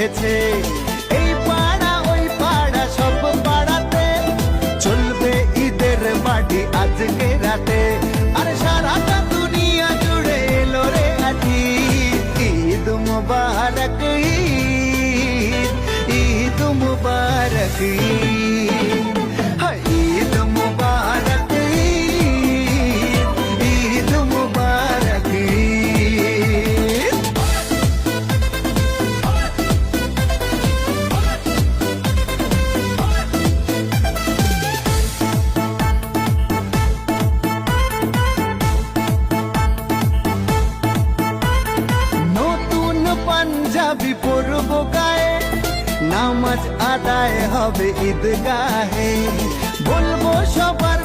বেঁধেছে। এই পাড়া ওই পাড়া সব পাড়াতে চলবে ঈদের পার্টি আজকে রাতে। আর সারাটা দুনিয়া জুড়ে এলো রে আজি ঈদ মুবারক, ঈদ ঈদ মুবারক, ঈদ মুবারক, ঈদ মুবারক। নতুন পাঞ্জাবি পরবো গায়ে, নামাজ আদায় হবে ঈদগাহে। বলবো সবার